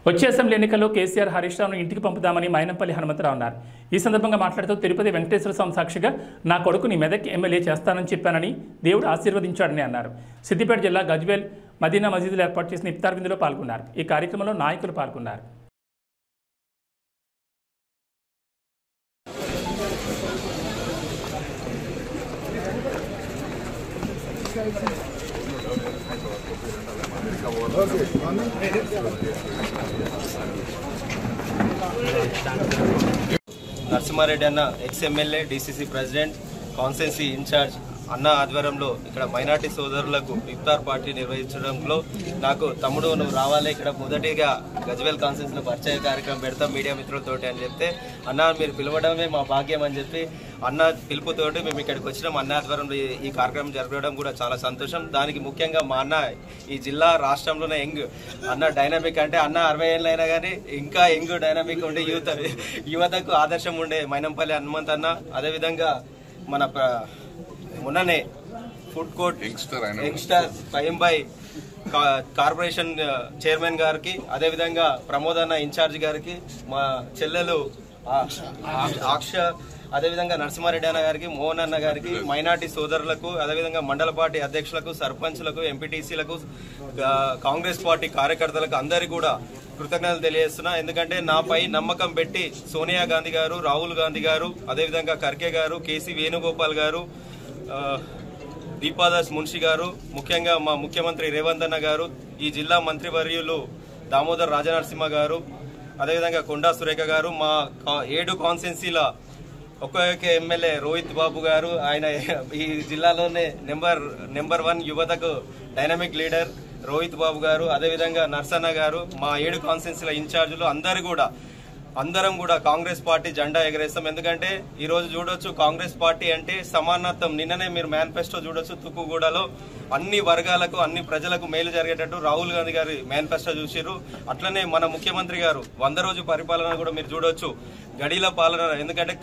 వచ్చే అసెంబ్లీ ఎన్నికల్లో కేసీఆర్ హరీష్ రావును ఇంటికి పంపుదామని మైనంపల్లి హనుమంతరావు అన్నారు. ఈ సందర్భంగా మాట్లాడుతూ తిరుపతి వెంకటేశ్వర స్వామి సాక్షిగా నా కొడుకుని మెదక్ ఎమ్మెల్యే చేస్తానని చెప్పానని దేవుడు ఆశీర్వదించాడని అన్నారు. సిద్దిపేట జిల్లా గజ్వేల్ మదీనా మసీదులో ఏర్పాటు చేసిన ఇఫ్తార్ విందులో పాల్గొన్నారు. ఈ కార్యక్రమంలో నాయకులు పాల్గొన్నారు. నరసింహారెడ్డి అన్న ex MLA, DCC president, constituency incharge అన్న ఆధ్వర్యంలో ఇక్కడ మైనార్టీ సోదరులకు ఇఫ్తార్ పార్టీ నిర్వహించడంలో నాకు తమ్ముడు నువ్వు రావాలి, ఇక్కడ మొదటిగా గజ్వేల్ కాన్స్టిట్యుయెన్సీలో పరిచయ కార్యక్రమం పెడతాం మీడియా మిత్రులతోటి అని చెప్తే, అన్న మీరు పిలవడమే మా భాగ్యం అని చెప్పి అన్న పిలుపుతోటి మేము ఇక్కడికి వచ్చినాం. అన్న ఆధ్వర్యంలో ఈ కార్యక్రమం జరగడం కూడా చాలా సంతోషం. దానికి ముఖ్యంగా మా అన్న ఈ జిల్లా రాష్ట్రంలోనే యంగ్ అన్న, డైనమిక్ అంటే అన్న 60 ఏళ్ళు అయినా కానీ ఇంకా యంగ్ డైనమిక్ ఉండే యువతకు ఆదర్శం ఉండే మైనంపల్లి హనుమంత్ అన్న. అదేవిధంగా మన మొన్ననే food court youngster Faheembhai corporation chairman గారికి, అదేవిధంగా ప్రమోద్ అన్న ఇన్ఛార్జ్ గారికి, మా చెల్లెలు ఆక్ష, అదేవిధంగా నరసింహారెడ్డి అన్న గారికి, మోహన్ అన్న గారికి, మైనార్టీ సోదరులకు, అదేవిధంగా మండల పార్టీ అధ్యక్షులకు, సర్పంచ్లకు, ఎంపీటీసీలకు, కాంగ్రెస్ పార్టీ కార్యకర్తలకు అందరికీ కూడా కృతజ్ఞతలు తెలియజేస్తున్నా. ఎందుకంటే నాపై నమ్మకం పెట్టి సోనియా గాంధీ గారు, రాహుల్ గాంధీ గారు, అదేవిధంగా ఖర్గే గారు, కేసీ వేణుగోపాల్ గారు, దీపాదాస్ మున్షి గారు, ముఖ్యంగా మా ముఖ్యమంత్రి రేవంత్ అన్న గారు, ఈ జిల్లా మంత్రివర్యులు దామోదర్ రాజనరసింహ గారు, అదేవిధంగా కొండా సురేఖ గారు, మా 7 కాన్స్టిట్యుయెన్సీల ఒక్కొక్క ఎమ్మెల్యే రోహిత్ బాబు గారు, ఆయన ఈ జిల్లాలోనే నెంబర్ 1 యువతకు డైనమిక్ లీడర్ రోహిత్ బాబు గారు, అదేవిధంగా నర్సన్న గారు, మా 7 కాన్స్టిట్యుయెన్సీల ఇన్ఛార్జీలు అందరం కూడా కాంగ్రెస్ పార్టీ జెండా ఎగరేస్తాం. ఎందుకంటే ఈ రోజు చూడొచ్చు కాంగ్రెస్ పార్టీ అంటే సమానత్వం. నిన్ననే మీరు మేనిఫెస్టో చూడొచ్చు, తుక్కుగూడలో అన్ని వర్గాలకు, అన్ని ప్రజలకు మేలు జరిగేటట్టు రాహుల్ గాంధీ గారి మేనిఫెస్టో చూసిర్రు. అట్లనే మన ముఖ్యమంత్రి గారు 100 రోజు పరిపాలన కూడా మీరు చూడొచ్చు, గడిల పాలన. ఎందుకంటే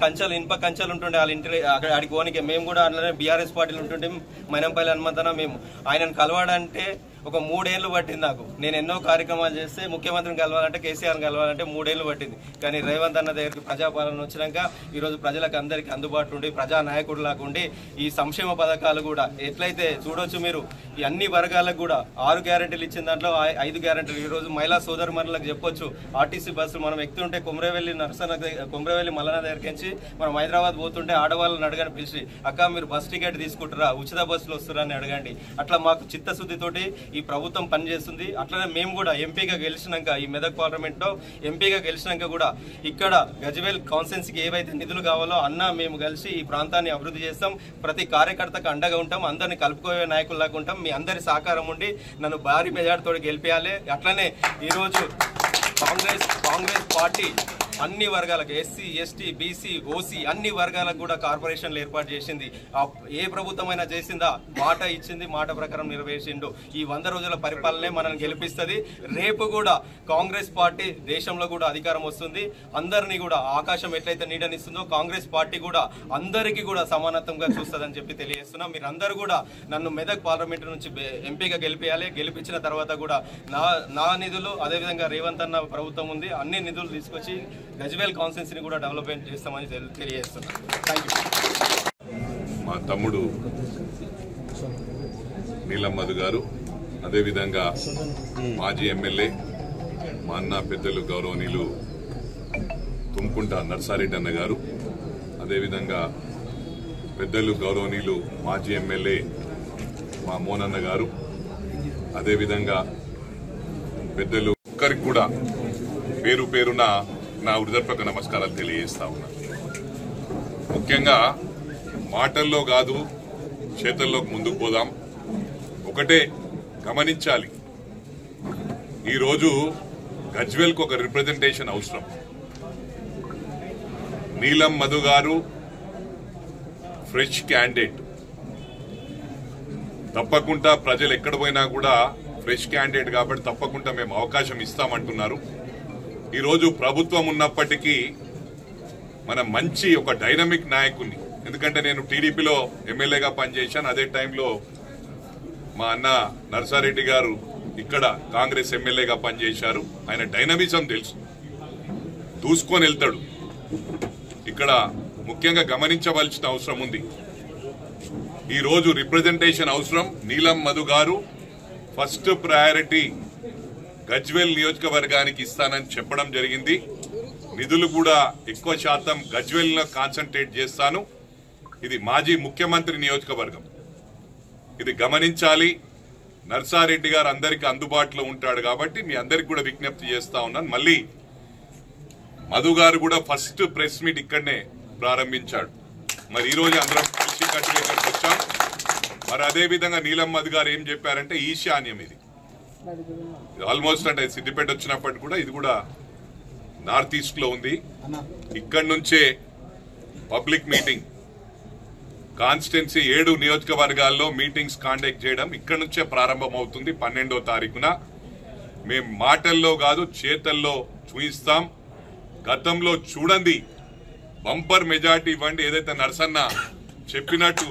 ఇనుప కంచెలు ఉంటుండే వాళ్ళ ఇంటి అడిగి పోనీకి. మేము కూడా అట్లనే బీఆర్ఎస్ పార్టీలు ఉంటుంటే మైనంపల్లి హనుమంతన మేము ఆయనను కలవాడంటే ఒక 3 ఏళ్లు పట్టింది నాకు. నేను ఎన్నో కార్యక్రమాలు చేస్తే ముఖ్యమంత్రిని కలవాలంటే, కేసీఆర్ని కలవాలంటే 3 ఏళ్లు పట్టింది. కానీ రేవంత్ అన్న దగ్గరికి ప్రజాపాలన వచ్చినాక ఈరోజు ప్రజలకు అందరికీ అందుబాటులో ఉండి, ప్రజానాయకుడు లాగుండి, ఈ సంక్షేమ పథకాలు కూడా ఎట్లయితే చూడొచ్చు మీరు, ఈ అన్ని వర్గాలకు కూడా 6 గ్యారెంటీలు ఇచ్చిన దాంట్లో 5 గ్యారెంటీలు ఈరోజు మహిళా సోదరుమణులకు చెప్పొచ్చు. ఆర్టీసీ బస్సులు మనం ఎక్కుతుంటే కుమ్రవెల్లి మల్లన్న దగ్గరికి మనం హైదరాబాద్ పోతుంటే ఆడవాళ్ళని అడగని పిలిచి, అక్క మీరు బస్ టికెట్ తీసుకుంటారా, ఉచిత బస్సులు వస్తారని అడగండి. అట్లా మాకు చిత్తశుద్ధితోటి ఈ ప్రభుత్వం పనిచేస్తుంది. అట్లనే మేము కూడా ఎంపీగా గెలిచినాక, ఈ మెదక్ పార్లమెంట్ లో ఎంపీగా గెలిచినాక కూడా ఇక్కడ గజ్వేల్ కాన్స్టిట్యుయెన్సీకి ఏవైతే నిధులు కావాలో అన్న మేము కలిసి ఈ ప్రాంతాన్ని అభివృద్ధి చేస్తాం. ప్రతి కార్యకర్తకు అండగా ఉంటాం, అందరినీ కలుపుకోవే నాయకుల్లాగా ఉంటాం. మీ అందరి సహకారం ఉండి నన్ను భారీ మెజార్టీతో గెలిపేయాలి. అట్లనే ఈరోజు కాంగ్రెస్ పార్టీ అన్ని వర్గాలకు, ఎస్సీ, ఎస్టీ, బీసీ, ఓసీ అన్ని వర్గాలకు కూడా కార్పొరేషన్లు ఏర్పాటు చేసింది. ఏ ప్రభుత్వమైనా చేసిందా? మాట ఇచ్చింది, మాట ప్రకారం నెరవేర్చిండు. ఈ 100 రోజుల పరిపాలనే మనల్ని గెలిపిస్తుంది. రేపు కూడా కాంగ్రెస్ పార్టీ దేశంలో కూడా అధికారం వస్తుంది. అందరినీ కూడా ఆకాశం ఎట్లయితే నీడనిస్తుందో కాంగ్రెస్ పార్టీ కూడా అందరికీ కూడా సమానత్వంగా చూస్తుందని చెప్పి తెలియజేస్తున్నాం. మీరందరూ కూడా నన్ను మెదక్ పార్లమెంట్ నుంచి ఎంపీగా గెలిపేయాలి. గెలిపించిన తర్వాత కూడా నా నిధులు, అదేవిధంగా రేవంత్ అన్న ప్రభుత్వం ఉంది, అన్ని నిధులు తీసుకొచ్చి గజ్వేల్ కాన్స్టిట్యుయెన్సీని కూడా డెవలప్మెంట్ చేస్తామని తెలియజేస్తున్నాను. Thank you. మా తమ్ముడు నీలం మధు గారు, అదేవిధంగా మాజీ ఎమ్మెల్యే మా అన్న పెద్దలు గౌరవనీయులు తుమ్కుంట నర్సారెడ్డి అన్న గారు, అదేవిధంగా పెద్దలు గౌరవనీయులు మాజీ ఎమ్మెల్యే మా మోనన్న గారు, అదేవిధంగా పెద్దలు ఒక్కరికి కూడా పేరు పేరున నా హృదయపూర్వక నమస్కారాలు తెలియజేస్తా ఉన్నా. ముఖ్యంగా మాటల్లో కాదు చేతల్లోకి ముందుకు పోదాం. ఒకటే గమనించాలి, ఈరోజు గజ్వేల్కు ఒక రిప్రజెంటేషన్ అవసరం. నీలం మధు గారు ఫ్రెష్ క్యాండిడేట్. తప్పకుండా ప్రజలు ఎక్కడ పోయినా కూడా ఫ్రెష్ క్యాండిడేట్ కాబట్టి తప్పకుండా మేము అవకాశం ఇస్తామంటున్నారు. ఈరోజు ప్రభుత్వం ఉన్నప్పటికీ మన మంచి ఒక డైనమిక్ నాయకుని, ఎందుకంటే నేను టీడీపీలో ఎమ్మెల్యేగా పనిచేశాను. అదే టైంలో మా అన్న నర్సారెడ్డి గారు ఇక్కడ కాంగ్రెస్ ఎమ్మెల్యేగా పనిచేశారు. ఆయన డైనమిజం తెలుసు, దూసుకొని వెళ్తాడు. ఇక్కడ ముఖ్యంగా గమనించవలసిన అవసరం ఉంది. ఈ రోజు రిప్రజెంటేషన్ అవసరం. నీలం మధు గారు ఫస్ట్ ప్రయారిటీ గజ్వేల్ నియోజకవర్గానికి ఇస్తానని చెప్పడం జరిగింది. నిధులు కూడా ఎక్కువ శాతం గజ్వేల్ లో కాన్సన్ట్రేట్ చేస్తాను. ఇది మాజీ ముఖ్యమంత్రి నియోజకవర్గం, ఇది గమనించాలి. నర్సారెడ్డి గారు అందరికీ అందుబాటులో ఉంటాడు కాబట్టి మీ అందరికి కూడా విజ్ఞప్తి చేస్తా ఉన్నాను. మళ్ళీ మధు గారు కూడా ఫస్ట్ ప్రెస్ మీట్ ఇక్కడనే ప్రారంభించాడు. మరి ఈ రోజు అందరం కలిసి కట్టుగా ఇక్కడికి వచ్చాం. మరి అదే విధంగా నీలం మధు గారు ఏం చెప్పారంటే ఈశాన్యం ఇది ఆల్మోస్ట్ అంటే సిద్దిపేట వచ్చినప్పటికి కూడా ఇది కూడా నార్త్ ఈస్ట్ లో ఉంది. ఇక్కడి నుంచే పబ్లిక్ మీటింగ్ కాన్స్టిట్యున్సీ 7 నియోజకవర్గాల్లో మీటింగ్స్ కాండక్ట్ చేయడం ఇక్కడి నుంచే ప్రారంభమవుతుంది. 12వ తారీఖున మేము మాటల్లో కాదు చేతల్లో చూయిస్తాం. గతంలో చూడండి బంపర్ మెజార్టీ ఇవ్వండి. ఏదైతే నరసన్న చెప్పినట్టు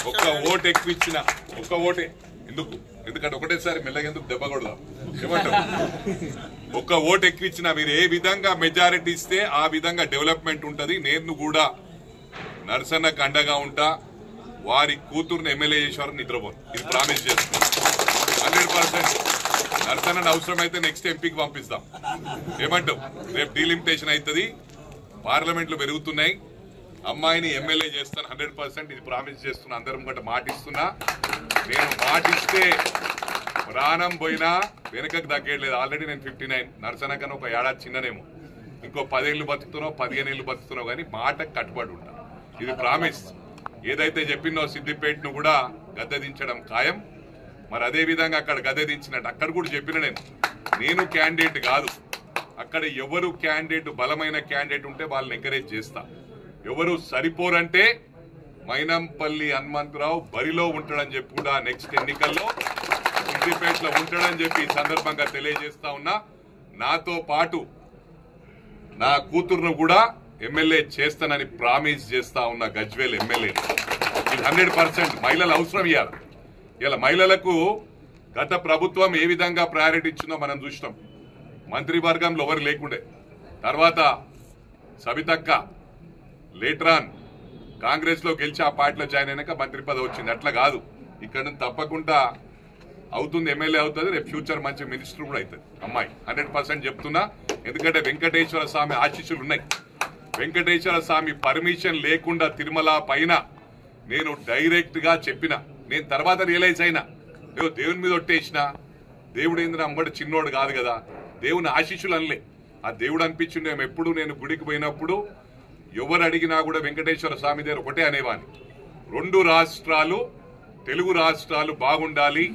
ఒక్క ఓటు ఎక్కువ ఇచ్చిన ఒక్క ఓటే ఎందుకంటే ఒకటేసారి మెల్లగా ఎందుకు దెబ్బ కొడదాం ఏమంటారు. ఒక్క ఓటు ఎక్కువ ఇచ్చిన మీరు ఏ విధంగా మెజారిటీ ఇస్తే ఆ విధంగా డెవలప్మెంట్ ఉంటది. నేను కూడా నరసన్నకు అండగా ఉంటా. వారి కూతురుని ఎమ్మెల్యే చేసేవారు నిద్రపోరు, ఇది ప్రామిస్ చేస్తాం. 100% నరసన్న అవసరమైతే నెక్స్ట్ ఎంపీకి పంపిస్తాం. ఏమంటావు, రేపు డీలిమిటేషన్ అవుతుంది, పార్లమెంట్లు పెరుగుతున్నాయి, అమ్మాయిని ఎమ్మెల్యే చేస్తాను 100%. ఇది ప్రామిస్ చేస్తున్నా, అందరం గట్ట మాటిస్తున్నా. నేను మాటిస్తే ప్రాణం పోయినా వెనకకు తగ్గేయలేదు. ఆల్రెడీ నేను 59, నరసన్న కన్నా ఒక ఏడాది చిన్ననేమో. ఇంకో 10 ఏళ్ళు బతుకుతున్నావు 15 ఏళ్ళు బతుకుతున్నావు కానీ మాటకు కట్టుబడి ఉంటా. ఇది ప్రామిస్. ఏదైతే చెప్పినో సిద్దిపేటను కూడా గద్దెదించడం ఖాయం. మరి అదే విధంగా అక్కడ గద్దెదించినట్టు అక్కడ కూడా చెప్పిన నేను క్యాండిడేట్ కాదు. అక్కడ ఎవరు క్యాండిడేట్ బలమైన క్యాండిడేట్ ఉంటే వాళ్ళని ఎంకరేజ్ చేస్తా. ఎవరు సరిపోరంటే మైనంపల్లి హనుమంతరావు బరిలో ఉంటాడని చెప్పి కూడా నెక్స్ట్ ఎన్నికల్లో సిద్దిపేటలో ఉంటాడని చెప్పి ఈ సందర్భంగా తెలియజేస్తా ఉన్నా. నాతో పాటు నా కూతురును కూడా ఎమ్మెల్యే చేస్తానని ప్రామిస్ చేస్తా ఉన్న గజ్వేల్ ఎమ్మెల్యే. ఇది 100% మహిళల అవసరం ఇవ్వాలి. ఇలా మహిళలకు గత ప్రభుత్వం ఏ విధంగా ప్రయారిటీ ఇచ్చిందో మనం చూసినాం. మంత్రివర్గంలో ఎవరు లేకుండే, తర్వాత సబితక్క లేటరాన్ కాంగ్రెస్ లో గెలిచి ఆ పార్టీలో జాయిన్ అయినాక మంత్రి పదవి వచ్చింది. అట్లా కాదు, ఇక్కడ నుంచి తప్పకుండా అవుతుంది, ఎమ్మెల్యే అవుతుంది, రేపు ఫ్యూచర్ మంచి మినిస్టర్ కూడా అవుతుంది అమ్మాయి. 100% చెప్తున్నా. ఎందుకంటే వెంకటేశ్వర స్వామి ఆశీస్సులు ఉన్నాయి. వెంకటేశ్వర స్వామి పర్మిషన్ లేకుండా తిరుమల పైన నేను డైరెక్ట్ గా చెప్పిన. నేను తర్వాత రియలైజ్ అయినా దేవుని మీద ఒట్టేసిన. దేవుడు ఏంద్ర అమ్మడు చిన్నోడు కాదు కదా, దేవుని ఆశీస్సులు అనలే. ఆ దేవుడు అనిపించింది. ఎప్పుడు నేను గుడికి పోయినప్పుడు ఎవరు అడిగినా కూడా వెంకటేశ్వర స్వామి దగ్గర ఒకటే అనేవాని, 2 రాష్ట్రాలు తెలుగు రాష్ట్రాలు బాగుండాలి,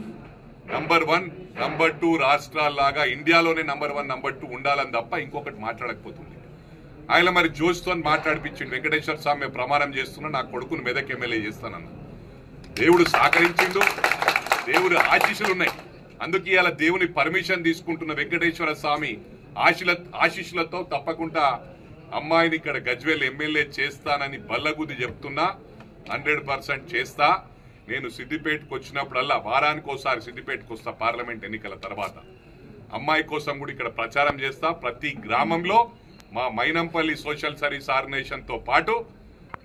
నంబర్ 1 నంబర్ 2 రాష్ట్రాల్లాగా ఇండియాలోనే నంబర్ 1 నంబర్ 2 ఉండాలని తప్ప ఇంకొకటి మాట్లాడకపోతుంది. ఆయన మరి జోష్తో మాట్లాడిపించింది. వెంకటేశ్వర స్వామి ప్రమాణం చేస్తున్నా నా కొడుకును మెదక్ ఎమ్మెల్యే చేస్తానన్న. దేవుడు సహకరించిండు, దేవుడు ఆశీస్సులు ఉన్నాయి. అందుకే ఇలా దేవుని పర్మిషన్ తీసుకుంటున్న వెంకటేశ్వర స్వామి ఆశీస్సులతో తప్పకుండా అమ్మాయిని ఇక్కడ గజ్వేల్ ఎమ్మెల్యే చేస్తానని బల్లగుద్ది చెప్తున్నా. 100% చేస్తా. నేను సిద్దిపేటకు వచ్చినప్పుడల్లా వారానికి ఒకసారి సిద్దిపేటకు వస్తా. పార్లమెంట్ ఎన్నికల తర్వాత అమ్మాయి కోసం కూడా ఇక్కడ ప్రచారం చేస్తా. ప్రతి గ్రామంలో మా మైనంపల్లి సోషల్ సర్వీస్ ఆర్గనైజేషన్ తో పాటు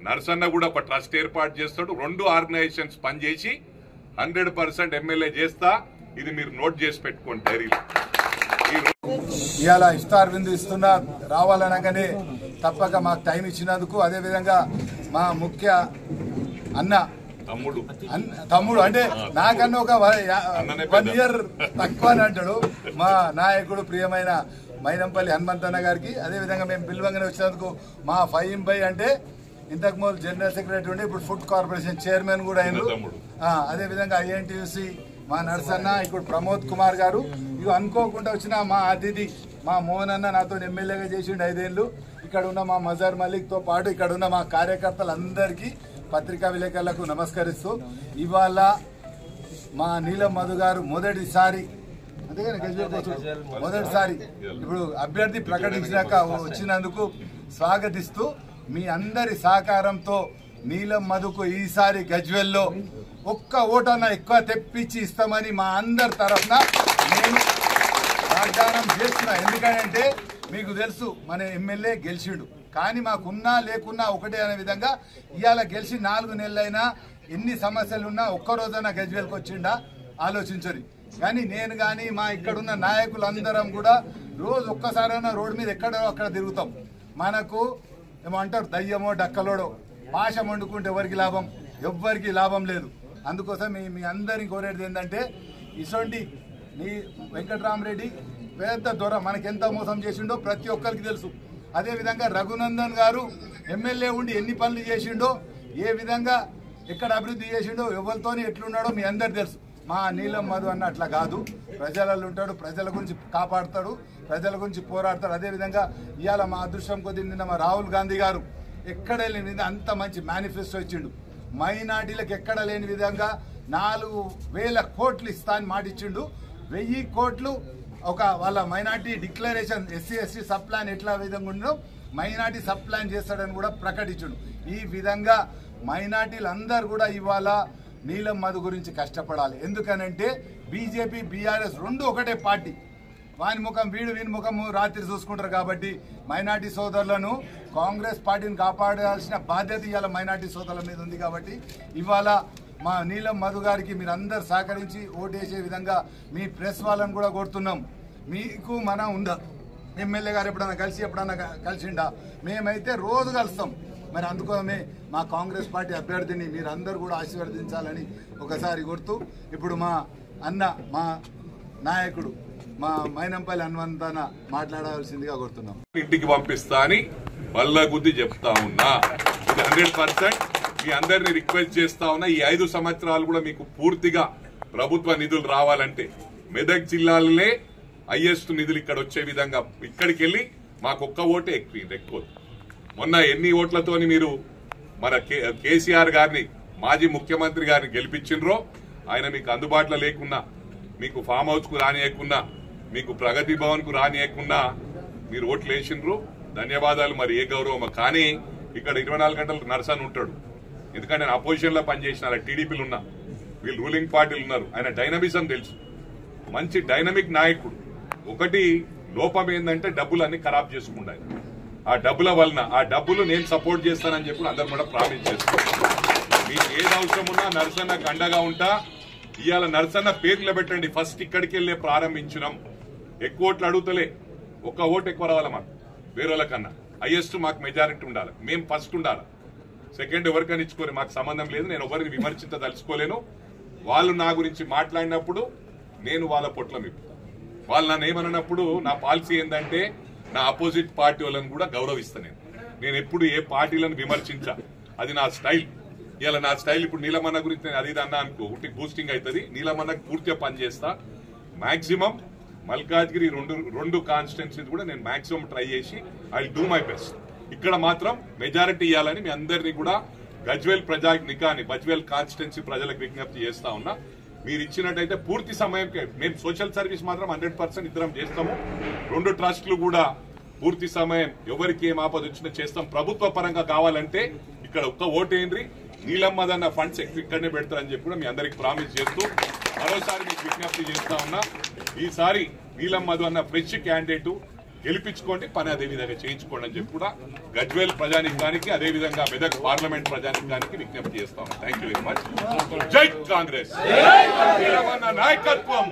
నరసన్న కూడా ఒక ట్రస్ట్ ఏర్పాటు చేస్తాడు. 2 ఆర్గనైజేషన్స్ పనిచేసి 100% ఎమ్మెల్యే చేస్తా. ఇది మీరు నోట్ చేసి పెట్టుకోండి డైరీలో. ఇవాళ ఇఫ్తార్ విందు ఇస్తున్నా, రావాలనగానే తప్పక మాకు టైం ఇచ్చినందుకు, అదేవిధంగా మా ముఖ్య అన్న తమ్ముడు అంటే నాకన్నా ఒక 1 ఇయర్ తక్కువ అని అంటాడు మా నాయకుడు ప్రియమైన మైనంపల్లి హనుమంతన్న గారికి. అదేవిధంగా మేము పిలువంగానే వచ్చినందుకు మా ఫహీం భాయ్ అంటే ఇంతకుముందు జనరల్ సెక్రటరీ ఉండి ఇప్పుడు ఫుడ్ కార్పొరేషన్ చైర్మన్ కూడా అయినారు. అదేవిధంగా ఐఎన్టీయూసీ మా నర్సన్న, ఇప్పుడు ప్రమోద్ కుమార్ గారు. ఇవి అనుకోకుండా వచ్చిన మా అతిథి మా మోహన్ అన్న నాతో ఎమ్మెల్యేగా చేసిండు 5 ఏళ్ళు. ఇక్కడ ఉన్న మా మజార్ మలిక్ తో పాటు ఇక్కడ ఉన్న మా కార్యకర్తలందరికీ పత్రికా విలేకరులకు నమస్కరిస్తూ, ఇవాళ మా నీలం మధు గారు మొదటిసారి ఇప్పుడు అభ్యర్థి ప్రకటించినాక వచ్చినందుకు స్వాగతిస్తూ మీ అందరి సహకారంతో నీలం మధుకు ఈసారి గజ్వేల్లో ఒక్క ఓటన్నా ఎక్కువ తెప్పించి ఇస్తామని మా అందరి తరఫున వాగ్దానం చేస్తున్నా. ఎందుకంటే మీకు తెలుసు మన ఎమ్మెల్యే గెలిచిండు, కానీ మాకున్నా లేకున్నా ఒకటే అనే విధంగా ఇవాళ గెలిచి 4 నెలలైనా ఎన్ని సమస్యలున్నా ఒక్కరోజైనా గజ్వేల్కి వచ్చిండా ఆలోచించరు. కానీ నేను కానీ మా ఇక్కడున్న నాయకులందరం కూడా రోజు ఒక్కసారైనా రోడ్డు మీద ఎక్కడో అక్కడ తిరుగుతాం. మనకు ఏమంటారు దయ్యమో డక్కలోడో పాశం వండుకుంటే ఎవరికి లాభం? ఎవ్వరికి లాభం లేదు. అందుకోసం మీ అందరిని కోరేది ఏంటంటే ఇసొంటి మీ వెంకటరామరెడ్డి పెద్ద దొర మనకెంత మోసం చేసిండో ప్రతి ఒక్కరికి తెలుసు. అదేవిధంగా రఘునందన్ గారు ఎమ్మెల్యే ఉండి ఎన్ని పనులు చేసిండో, ఏ విధంగా ఎక్కడ అభివృద్ధి చేసిండో, ఎవరితోని ఎట్లున్నాడో మీ అందరు తెలుసు. మా నీలం మధు అన్న అట్లా కాదు, ప్రజలలో ఉంటాడు, ప్రజల గురించి కాపాడుతాడు, ప్రజల గురించి పోరాడతాడు. అదేవిధంగా ఇవాళ మా అదృష్టం కొద్ది నిన్న మా రాహుల్ గాంధీ గారు ఎక్కడ లేని విధంగా అంత మంచి మేనిఫెస్టో ఇచ్చిండు. మైనార్టీలకు ఎక్కడ లేని విధంగా 4,000 కోట్లు ఇస్తా అని మాట ఇచ్చిండు. 1000 కోట్లు ఒక వాళ్ళ minority declaration SC ST sub plan ఎట్లా విధంగా ఉండో మైనార్టీ సబ్ ప్లాన్ చేస్తాడని కూడా ప్రకటించిండు. ఈ విధంగా మైనార్టీలు అందరూ కూడా ఇవాళ నీలం మధు గురించి కష్టపడాలి. ఎందుకనంటే బీజేపీ బీఆర్ఎస్ రెండు ఒకటే పార్టీ, వాని ముఖం వీడు వీని ముఖం రాత్రి చూసుకుంటారు. కాబట్టి మైనార్టీ సోదరులను కాంగ్రెస్ పార్టీని కాపాడాల్సిన బాధ్యత ఇవాళ మైనార్టీ సోదరుల మీద ఉంది. కాబట్టి ఇవాళ మా నీలం మధు గారికి మీరు అందరు సహకరించి ఓటేసే విధంగా మీ ప్రెస్ వాళ్ళని కూడా కోరుతున్నాం. మీకు మన ఉందా ఎమ్మెల్యే గారు ఎప్పుడన్నా కలిసిండా? మేమైతే రోజు కలుస్తాం. మరి అందుకోసమే మా కాంగ్రెస్ పార్టీ అభ్యర్థిని మీరందరూ కూడా ఆశీర్వదించాలని ఒకసారి కోరుతూ, ఇప్పుడు మా అన్న మా నాయకుడు మా మైనంపల్లి హనుమంతన మాట్లాడాల్సిందిగా కోరుతున్నాం. ఇంటికి పంపిస్తా అని బల్లగుద్ది చెప్తా ఉన్నా. ఇది 100% మీ అందరినీ రిక్వెస్ట్ చేస్తా ఉన్నా. ఈ 5 సంవత్సరాలు కూడా మీకు పూర్తిగా ప్రభుత్వ నిధులు రావాలంటే మెదక్ జిల్లాలోనే హైయెస్ట్ నిధులు ఇక్కడ వచ్చే విధంగా ఇక్కడికి వెళ్ళి మాకు ఒక్క ఓటే ఎక్కువ. మొన్న ఎన్ని ఓట్లతోని మీరు మన కేసీఆర్ గారిని మాజీ ముఖ్యమంత్రి గారిని గెలిపించిండ్రో, ఆయన మీకు అందుబాటులో లేకున్నా, మీకు ఫామ్ హౌస్ కు రానియకున్నా, మీకు ప్రగతి భవన్ కు రానియకున్నా మీరు ఓట్లు వేసిండ్రు. ధన్యవాదాలు. మరి ఏ గౌరవం. కానీ ఇక్కడ 24 గంటలు నర్సన్ ఉంటాడు. ఎందుకంటే నేను అపోజిషన్ లో పనిచేసిన టీడీపీలు ఉన్నా, వీళ్ళు రూలింగ్ పార్టీలు ఉన్నారు. ఆయన డైనమిజం తెలుసు, మంచి డైనమిక్ నాయకుడు. ఒకటి లోపం ఏంటంటే డబ్బులు అన్ని ఖరాబ్ చేసుకుంటాయి. ఆ డబ్బుల వలన ఆ డబ్బులు నేను సపోర్ట్ చేస్తానని చెప్పి అందరు కూడా ప్రామిస్ చేస్తాను. మీకు ఏది అవసరం ఉన్నా నర్సన్నకు అండగా ఉంటా. ఇవాళ నర్సన్న పేర్లు పెట్టండి. ఫస్ట్ ఇక్కడికి వెళ్ళే ప్రారంభించినాం. ఎక్కువ ఓట్లు అడుగుతలే, ఒక్క ఓటు ఎక్కువ రావాలి మాకు వేరే కన్నా. హైయెస్ట్ మాకు మెజారిటీ ఉండాలి, మేము ఫస్ట్ ఉండాలి. సెకండ్ ఎవరికైనా ఇచ్చుకోరు, మాకు సంబంధం లేదు. నేను ఎవరిని విమర్శించదలుచుకోలేను. వాళ్ళు నా గురించి మాట్లాడినప్పుడు నేను వాళ్ళ పొట్లం ఇప్పు. వాళ్ళు నన్ను ఏమన్నప్పుడు నా పాలసీ ఏంటంటే నా అపోజిట్ పార్టీ వాళ్ళని కూడా గౌరవిస్తాను. నేను ఎప్పుడు ఏ పార్టీలను విమర్శించా, అది నా స్టైల్. ఇలా నా స్టైల్. ఇప్పుడు నీలమన్న గురించి నేను అది అన్నా అనుకో, ఒకటి బూస్టింగ్ అవుతుంది. నీలమన్నకు పూర్తిగా పనిచేస్తా. మాక్సిమం మల్కాజ్గిరి రెండు కాన్స్టిట్యున్సీ కూడా నేను మాక్సిమం ట్రై చేసి ఐ డూ మై బెస్ట్. ఇక్కడ మాత్రం మెజారిటీ ఇవ్వాలని మీ అందరినీ కూడా గజ్వేల్ ప్రజానికాన్ని బజ్వేల్ కాన్స్టిట్యున్సీ ప్రజలకు విజ్ఞప్తి చేస్తా ఉన్నా. మీరు ఇచ్చినట్టయితే పూర్తి సమయంకే మేము సోషల్ సర్వీస్ మాత్రం 100% ఇద్దరం చేస్తాము. 2 ట్రస్టులు కూడా పూర్తి సమయం ఎవరికి ఏం ఆపద వచ్చినా చేస్తాం. ప్రభుత్వ పరంగా కావాలంటే ఇక్కడ ఒక్క ఓటేంద్రి నీలం మధు అన్న ఫండ్స్ ఇక్కడనే పెడతారని చెప్పి కూడా మీ అందరికి ప్రామిస్ చేస్తూ మరోసారి మీకు విజ్ఞప్తి చేస్తా ఉన్నా. ఈసారి నీలం మధు అన్న ఫ్రెష్ క్యాండిడేట్ గెలిపించుకోండి, పని అదే విధంగా చేయించుకోండి అని చెప్పి కూడా గజ్వేల్ ప్రజానికానికి అదేవిధంగా మెదక్ పార్లమెంట్ ప్రజానికానికి విజ్ఞప్తి చేస్తాం. Thank you very much. జై కాంగ్రెస్. నాయకత్వం.